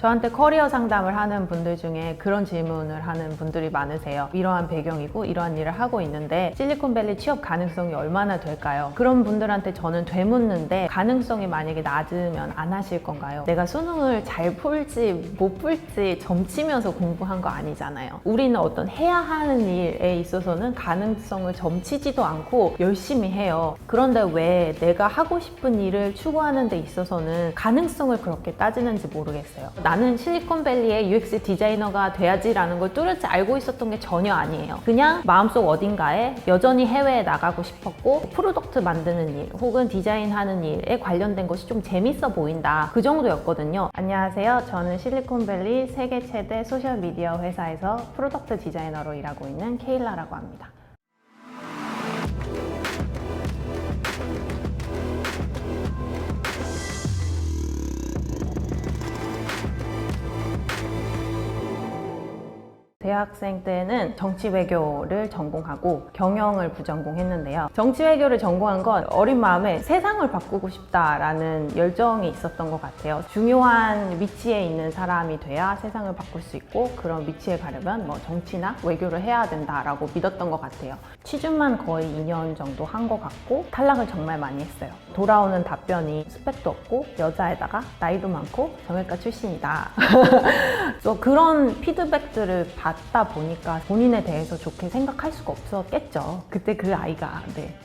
저한테 커리어 상담을 하는 분들 중에 그런 질문을 하는 분들이 많으세요. 이러한 배경이고 이러한 일을 하고 있는데 실리콘밸리 취업 가능성이 얼마나 될까요? 그런 분들한테 저는 되묻는데 가능성이 만약에 낮으면 안 하실 건가요? 내가 수능을 잘 풀지 못 풀지 점치면서 공부한 거 아니잖아요. 우리는 어떤 해야 하는 일에 있어서는 가능성을 점치지도 않고 열심히 해요. 그런데 왜 내가 하고 싶은 일을 추구하는 데 있어서는 가능성을 그렇게 따지는지 모르겠어요. 나는 실리콘밸리의 UX 디자이너가 돼야지라는 걸 뚜렷이 알고 있었던 게 전혀 아니에요. 그냥 마음속 어딘가에 여전히 해외에 나가고 싶었고 프로덕트 만드는 일 혹은 디자인하는 일에 관련된 것이 좀 재밌어 보인다, 그 정도였거든요. 안녕하세요. 저는 실리콘밸리 세계 최대 소셜미디어 회사에서 프로덕트 디자이너로 일하고 있는 케일라라고 합니다. 대학생 때는 정치외교를 전공하고 경영을 부전공했는데요. 정치외교를 전공한 건 어린 마음에 세상을 바꾸고 싶다라는 열정이 있었던 것 같아요. 중요한 위치에 있는 사람이 돼야 세상을 바꿀 수 있고 그런 위치에 가려면 뭐 정치나 외교를 해야 된다라고 믿었던 것 같아요. 취준만 거의 2년 정도 한 것 같고 탈락을 정말 많이 했어요. 돌아오는 답변이 스펙도 없고 여자에다가 나이도 많고 정외과 출신이다. 그래서 그런 피드백들을 받다 보니까 본인에 대해서 좋게 생각할 수가 없었겠죠. 그때 그 아이가.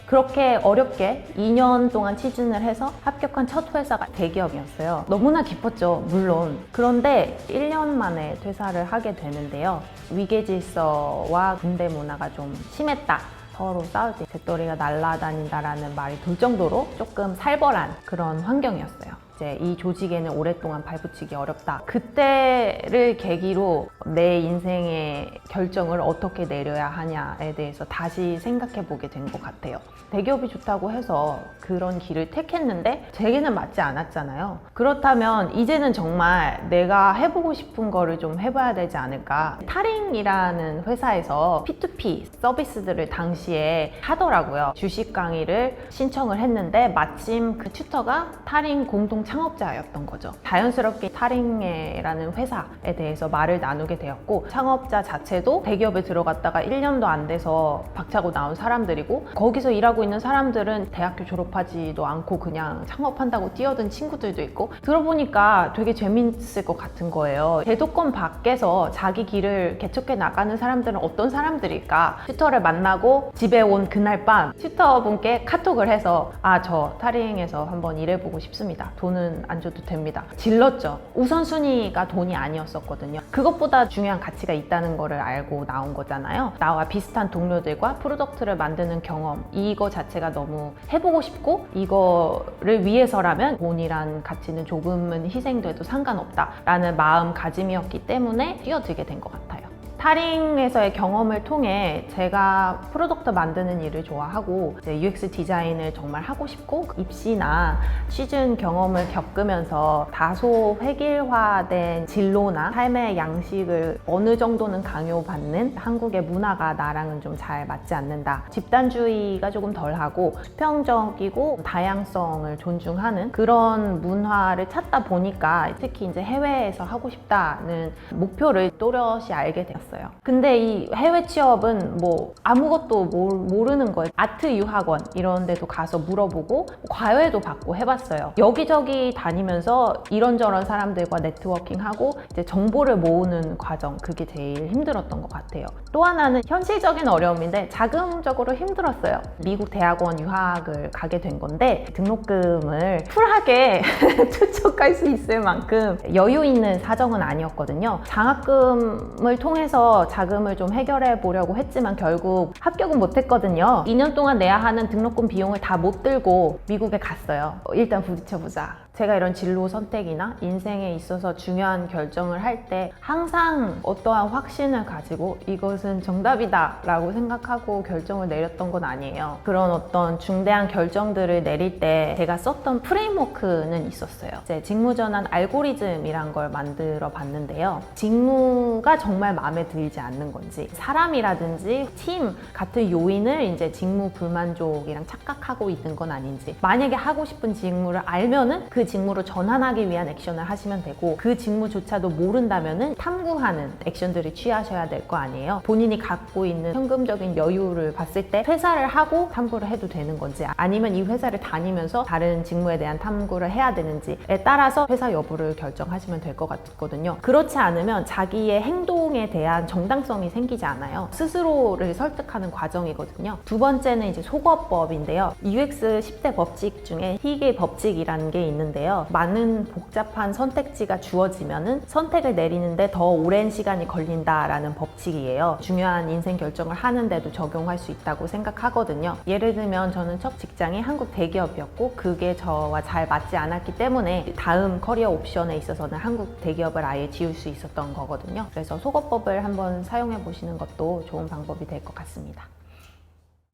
그렇게 어렵게 2년 동안 취준을 해서 합격한 첫 회사가 대기업이었어요. 너무나 기뻤죠, 물론. 그런데 1년 만에 퇴사를 하게 되는데요. 위계질서와 군대 문화가 좀 심했다. 서로 싸울 때 잿더리가 날아다닌다라는 말이 돌 정도로 조금 살벌한 그런 환경이었어요. 이제 이 조직에는 오랫동안 발붙이기 어렵다. 그때를 계기로 내 인생의 결정을 어떻게 내려야 하냐에 대해서 다시 생각해 보게 된 것 같아요. 대기업이 좋다고 해서 그런 길을 택했는데 제게는 맞지 않았잖아요. 그렇다면 이제는 정말 내가 해보고 싶은 거를 좀 해봐야 되지 않을까. 타링이라는 회사에서 P2P 서비스들을 당시에 하더라고요. 주식 강의를 신청을 했는데 마침 그 튜터가 타링 공동 창업자였던 거죠. 자연스럽게 타링이라는 회사에 대해서 말을 나누게 되었고, 창업자 자체도 대기업에 들어갔다가 1년도 안 돼서 박차고 나온 사람들이고, 거기서 일하고 있는 사람들은 대학교 졸업하지도 않고 그냥 창업한다고 뛰어든 친구들도 있고, 들어보니까 되게 재밌을 것 같은 거예요. 제도권 밖에서 자기 길을 개척해 나가는 사람들은 어떤 사람들일까? 튜터를 만나고 집에 온 그날 밤 튜터분께 카톡을 해서 저 타링에서 한번 일해보고 싶습니다. 돈은 안 줘도 됩니다. 질렀죠. 우선순위가 돈이 아니었었거든요. 그것보다 중요한 가치가 있다는 거를 알고 나온 거잖아요. 나와 비슷한 동료들과 프로덕트를 만드는 경험, 이거 자체가 너무 해보고 싶고 이거를 위해서라면 돈이란 가치는 조금은 희생돼도 상관없다 라는 마음가짐이었기 때문에 뛰어들게 된 것 같아요. 타링에서의 경험을 통해 제가 프로덕트 만드는 일을 좋아하고 이제 UX 디자인을 정말 하고 싶고 입시나 취준 경험을 겪으면서 다소 획일화된 진로나 삶의 양식을 어느 정도는 강요받는 한국의 문화가 나랑은 좀 잘 맞지 않는다. 집단주의가 조금 덜하고 수평적이고 다양성을 존중하는 그런 문화를 찾다 보니까 특히 이제 해외에서 하고 싶다는 목표를 또렷이 알게 되었어요. 근데 이 해외 취업은 뭐 아무것도 모르는 거예요. 아트 유학원 이런 데도 가서 물어보고 과외도 받고 해봤어요. 여기저기 다니면서 이런저런 사람들과 네트워킹하고 이제 정보를 모으는 과정, 그게 제일 힘들었던 것 같아요. 또 하나는 현실적인 어려움인데 자금적으로 힘들었어요. 미국 대학원 유학을 가게 된 건데 등록금을 쿨하게 투척할 수 있을 만큼 여유 있는 사정은 아니었거든요. 장학금을 통해서 자금을 좀 해결해 보려고 했지만 결국 합격은 못했거든요. 2년 동안 내야 하는 등록금 비용을 다 못 들고 미국에 갔어요. 일단 부딪혀보자. 제가 이런 진로 선택이나 인생에 있어서 중요한 결정을 할 때 항상 어떠한 확신을 가지고 이것은 정답이다 라고 생각하고 결정을 내렸던 건 아니에요. 그런 어떤 중대한 결정들을 내릴 때 제가 썼던 프레임워크는 있었어요. 이제 직무전환 알고리즘이란 걸 만들어 봤는데요. 직무가 정말 마음에 마음에 들지 않는 건지, 사람이라든지 팀 같은 요인을 이제 직무 불만족이랑 착각하고 있는 건 아닌지, 만약에 하고 싶은 직무를 알면은 그 직무로 전환하기 위한 액션을 하시면 되고, 그 직무조차도 모른다면은 탐구하는 액션들을 취하셔야 될 거 아니에요. 본인이 갖고 있는 현금적인 여유를 봤을 때 퇴사를 하고 탐구를 해도 되는 건지, 아니면 이 회사를 다니면서 다른 직무에 대한 탐구를 해야 되는지에 따라서 회사 여부를 결정하시면 될 것 같거든요. 그렇지 않으면 자기의 행동에 대한 정당성이 생기지 않아요. 스스로를 설득하는 과정이거든요. 두 번째는 이제 속어법인데요. UX 10대 법칙 중에 희귀 법칙이라는 게 있는데요. 많은 복잡한 선택지가 주어지면은 선택을 내리는데 더 오랜 시간이 걸린다라는 법칙이에요. 중요한 인생 결정을 하는데도 적용할 수 있다고 생각하거든요. 예를 들면 저는 첫 직장이 한국 대기업이었고 그게 저와 잘 맞지 않았기 때문에 다음 커리어 옵션에 있어서는 한국 대기업을 아예 지울 수 있었던 거거든요. 그래서 속어법을 한번 사용해 보시는 것도 좋은 방법이 될 것 같습니다.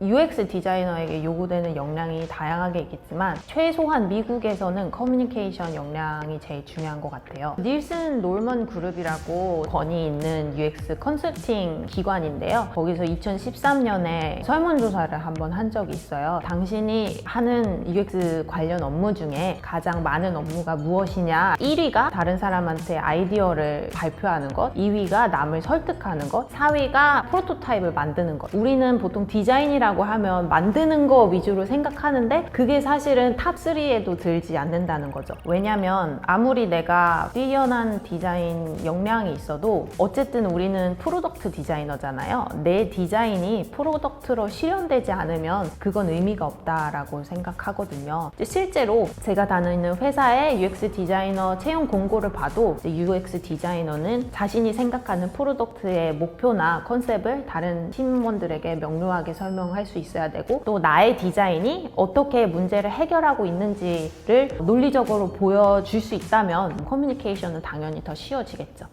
UX 디자이너에게 요구되는 역량이 다양하게 있겠지만 최소한 미국에서는 커뮤니케이션 역량이 제일 중요한 것 같아요. 닐슨 놀먼 그룹이라고 권위 있는 UX 컨설팅 기관인데요. 거기서 2013년에 설문조사를 한번 한 적이 있어요. 당신이 하는 UX 관련 업무 중에 가장 많은 업무가 무엇이냐? 1위가 다른 사람한테 아이디어를 발표하는 것, 2위가 남을 설득하는 것, 4위가 프로토타입을 만드는 것. 우리는 보통 디자인이라고 하면 만드는 거 위주로 생각하는데 그게 사실은 탑3에도 들지 않는다는 거죠. 왜냐면 아무리 내가 뛰어난 디자인 역량이 있어도 어쨌든 우리는 프로덕트 디자이너잖아요. 내 디자인이 프로덕트로 실현되지 않으면 그건 의미가 없다라고 생각하거든요. 실제로 제가 다니는 회사의 UX 디자이너 채용 공고를 봐도 UX 디자이너는 자신이 생각하는 프로덕트의 목표나 컨셉을 다른 팀원들에게 명료하게 설명할 수 있어야 되고, 또 나의 디자인이 어떻게 문제를 해결하고 있는지를 논리적으로 보여줄 수 있다면 커뮤니케이션은 당연히 더 쉬워지겠죠.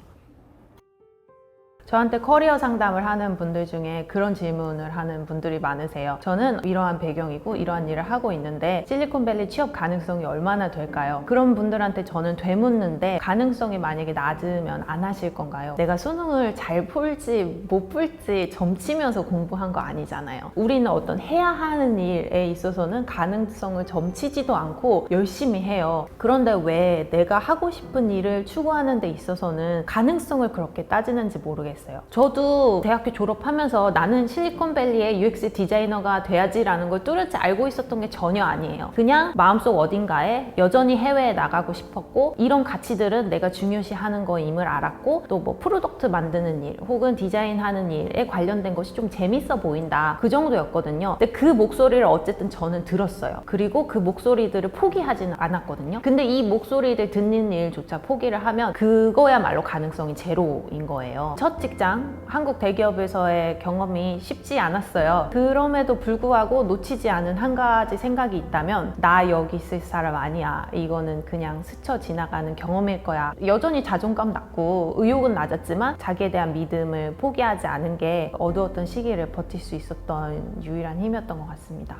저한테 커리어 상담을 하는 분들 중에 그런 질문을 하는 분들이 많으세요. 저는 이러한 배경이고 이러한 일을 하고 있는데 실리콘밸리 취업 가능성이 얼마나 될까요? 그런 분들한테 저는 되묻는데 가능성이 만약에 낮으면 안 하실 건가요? 내가 수능을 잘 풀지 못 풀지 점치면서 공부한 거 아니잖아요. 우리는 어떤 해야 하는 일에 있어서는 가능성을 점치지도 않고 열심히 해요. 그런데 왜 내가 하고 싶은 일을 추구하는 데 있어서는 가능성을 그렇게 따지는지 모르겠어요. 저도 대학교 졸업하면서 나는 실리콘밸리의 UX 디자이너가 돼야지라는 걸 뚜렷이 알고 있었던 게 전혀 아니에요. 그냥 마음속 어딘가에 여전히 해외에 나가고 싶었고, 이런 가치들은 내가 중요시하는 거임을 알았고, 또 뭐 프로덕트 만드는 일 혹은 디자인하는 일에 관련된 것이 좀 재밌어 보인다, 그 정도였거든요. 근데 그 목소리를 어쨌든 저는 들었어요. 그리고 그 목소리들을 포기하지는 않았거든요. 근데 이 목소리를 듣는 일조차 포기를 하면 그거야말로 가능성이 제로인 거예요. 첫 직장, 한국 대기업에서의 경험이 쉽지 않았어요. 그럼에도 불구하고 놓치지 않은 한 가지 생각이 있다면, 나 여기 있을 사람 아니야. 이거는 그냥 스쳐 지나가는 경험일 거야. 여전히 자존감 낮고 의욕은 낮았지만 자기에 대한 믿음을 포기하지 않은 게 어두웠던 시기를 버틸 수 있었던 유일한 힘이었던 것 같습니다.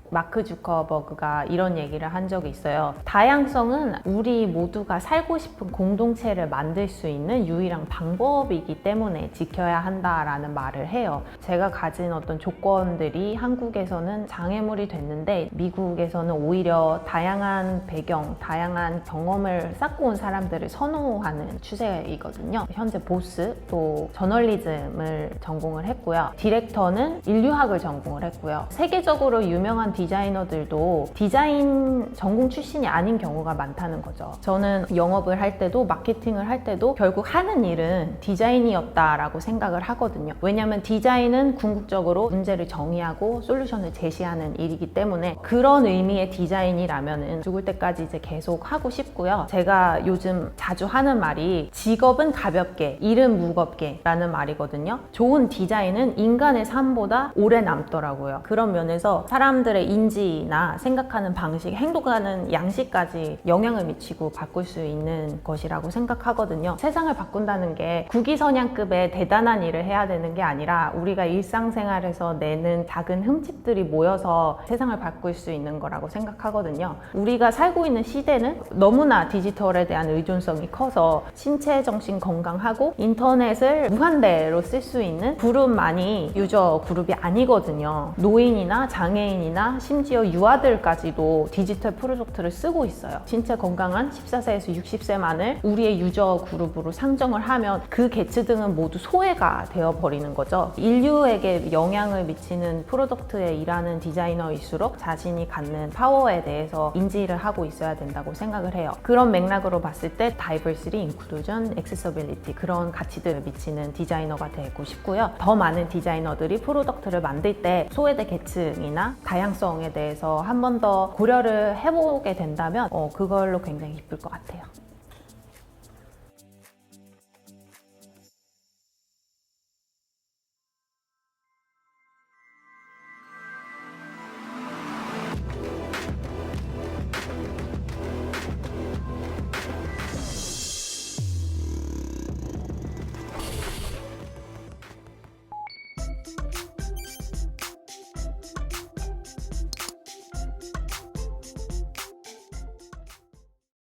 마크 주커버그가 이런 얘기를 한 적이 있어요. 다양성은 우리 모두가 살고 싶은 공동체를 만들 수 있는 유일한 방법이기 때문에 지켜야 한다라는 말을 해요. 제가 가진 어떤 조건들이 한국에서는 장애물이 됐는데 미국에서는 오히려 다양한 배경, 다양한 경험을 쌓고 온 사람들을 선호하는 추세이거든요. 현재 보스, 또 저널리즘을 전공을 했고요. 디렉터는 인류학을 전공을 했고요. 세계적으로 유명한 디자이너들도 디자인 전공 출신이 아닌 경우가 많다는 거죠. 저는 영업을 할 때도 마케팅을 할 때도 결국 하는 일은 디자인이었다라고 생각을 하거든요. 왜냐하면 디자인은 궁극적으로 문제를 정의하고 솔루션을 제시하는 일이기 때문에 그런 의미의 디자인이라면 죽을 때까지 이제 계속 하고 싶고요. 제가 요즘 자주 하는 말이 직업은 가볍게, 일은 무겁게 라는 말이거든요. 좋은 디자인은 인간의 삶보다 오래 남더라고요. 그런 면에서 사람들의 인지나 생각하는 방식, 행동하는 양식까지 영향을 미치고 바꿀 수 있는 것이라고 생각하거든요. 세상을 바꾼다는 게 국위선양급의 대단한 일을 해야 되는 게 아니라 우리가 일상생활에서 내는 작은 흠집들이 모여서 세상을 바꿀 수 있는 거라고 생각하거든요. 우리가 살고 있는 시대는 너무나 디지털에 대한 의존성이 커서 신체, 정신 건강하고 인터넷을 무한대로 쓸 수 있는 그룹만이 유저 그룹이 아니거든요. 노인이나 장애인이나 심지어 유아들까지도 디지털 프로젝트를 쓰고 있어요. 신체 건강한 14세에서 60세만을 우리의 유저 그룹으로 상정을 하면 그 계층들은 모두 소외가 되어버리는 거죠. 인류에게 영향을 미치는 프로덕트에 일하는 디자이너일수록 자신이 갖는 파워에 대해서 인지를 하고 있어야 된다고 생각을 해요. 그런 맥락으로 봤을 때 다이버시티, 인클루전, 액세서빌리티 그런 가치들을 미치는 디자이너가 되고 싶고요. 더 많은 디자이너들이 프로덕트를 만들 때 소외대 계층이나 다양성에 대해서 한 번 더 고려를 해보게 된다면 그걸로 굉장히 기쁠 것 같아요.